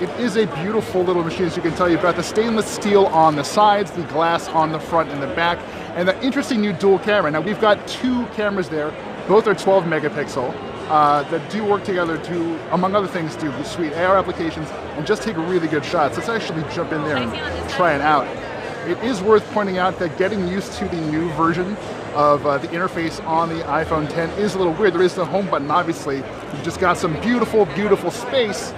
It is a beautiful little machine, as you can tell. You've got the stainless steel on the sides, the glass on the front and the back, and the interesting new dual camera. Now we've got two cameras there. Both are 12 megapixel that do work together to, among other things, do sweet AR applications and just take really good shots. Let's actually jump in there and try it out. It is worth pointing out that getting used to the new version of the interface on the iPhone 10 is a little weird. There is the home button, obviously. You've just got some beautiful, beautiful space.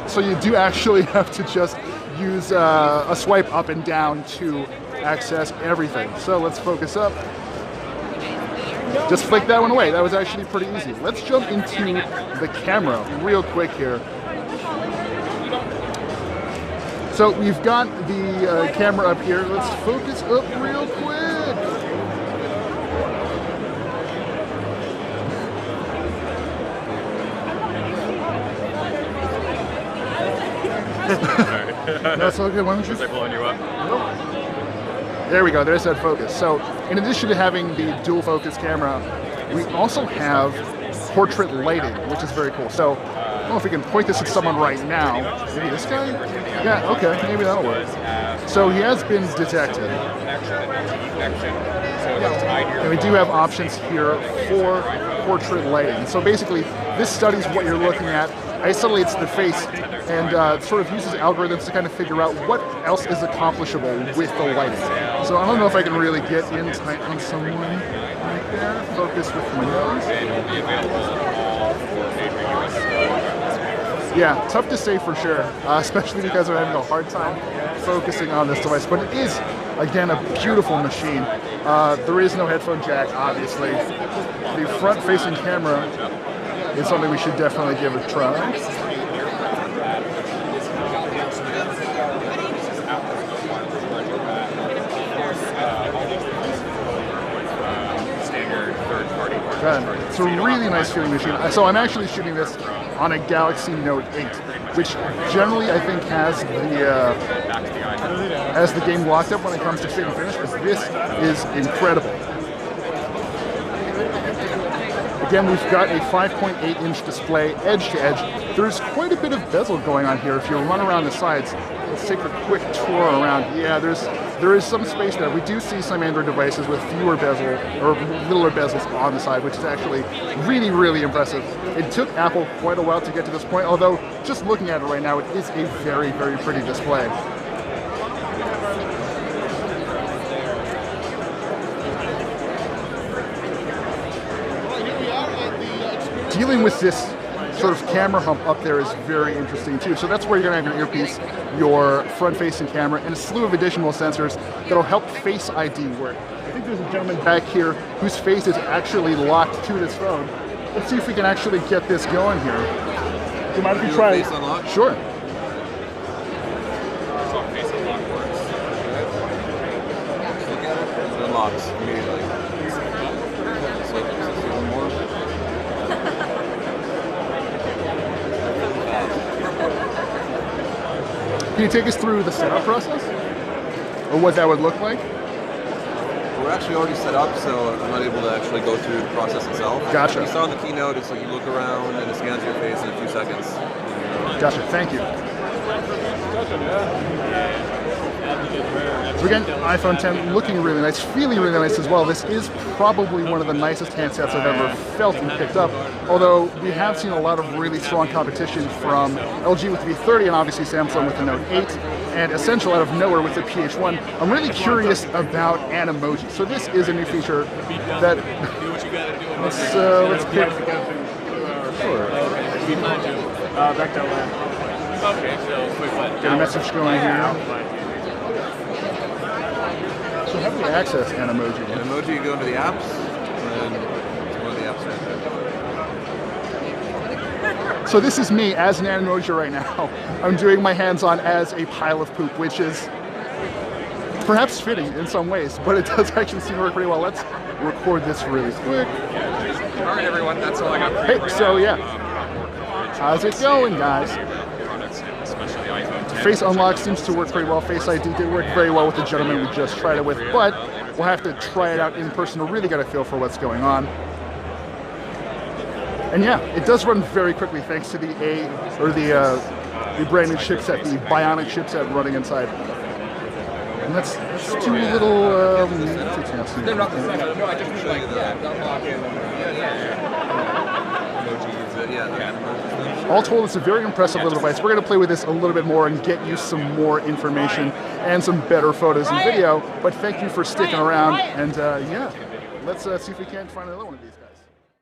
So you do actually have to just use a swipe up and down to access everything. So let's focus up. Just flick that one away. That was actually pretty easy. Let's jump into the camera real quick here. So we've got the camera up here. Let's focus up real quick. That's okay. Why don't you? Was I blowing you up? Nope. There we go. There's that focus. So, in addition to having the dual focus camera, we also have portrait lighting, which is very cool. So, I don't know if we can point this at someone right now. Maybe this guy? Yeah. Okay. Maybe that'll work. So he has been detected. And we do have options here for portrait lighting. So basically, this studies what you're looking at, isolates the face, and sort of uses algorithms to kind of figure out what else is accomplishable with the lighting. So I don't know if I can really get in tight on someone right there. Focus with my nose. Yeah, tough to say for sure, especially because I'm having a hard time focusing on this device. But it is, again, a beautiful machine. There is no headphone jack, obviously. The front-facing camera is something we should definitely give a try. It's a really nice shooting machine. So I'm actually shooting this on a Galaxy Note 8, which generally I think has the game locked up when it comes to fit and finish, but this is incredible. Again, we've got a 5.8-inch display, edge to edge. There's quite a bit of bezel going on here. If you run around the sides, let's take a quick tour around. Yeah, there is some space there. We do see some Android devices with fewer bezel or littler bezels on the side, which is actually really, really impressive. It took Apple quite a while to get to this point, although just looking at it right now, it is a very, very pretty display. Dealing with this sort of camera hump up there is very interesting too. So that's where you're going to have your earpiece, your front-facing camera, and a slew of additional sensors that'll help Face ID work. I think there's a gentleman back here whose face is actually locked to this phone. Let's see if we can actually get this going here. Do you mind if we try? Face unlock? Sure. So face unlock works. Look at it. It unlocks immediately. One more. Can you take us through the setup process? Or what that would look like? We're actually already set up, so I'm not able to actually go through the process itself. Gotcha. You saw in the keynote, it's like you look around and it scans your face in a few seconds. Gotcha, thank you. So again, iPhone 10 looking really nice, feeling really nice as well. This is probably one of the nicest handsets I've ever felt and picked up, although we have seen a lot of really strong competition from LG with the V30 and obviously Samsung with the Note 8 and Essential out of nowhere with the PH1. I'm really curious about Animoji. So this is a new feature that let's pick. Sure. Back to land. Okay, so quick one. Get a message going here. So how do we access Animoji? Animoji, you go into the apps, and it's one of the apps right there. So this is me as an Animoji right now. I'm doing my hands-on as a pile of poop, which is perhaps fitting in some ways, but it does actually seem to work pretty well. Let's record this really quick. All right, everyone, that's all I got for you. Hey, so yeah. How's it going, guys? Especially iPhone 10. Face unlock seems to work pretty well. Face ID did work very well with the gentleman we just tried it with, but we'll have to try it out in person to really get a feel for what's going on. And yeah, it does run very quickly thanks to the the brand new chipset, the Bionic chipset running inside. And let's do a little multitasking. No, not the second. No, I just mean like, the unlock it. All told, it's a very impressive little device. We're going to play with this a little bit more and get you some more information and some better photos and video. But thank you for sticking around. And yeah, let's see if we can't find another one of these guys.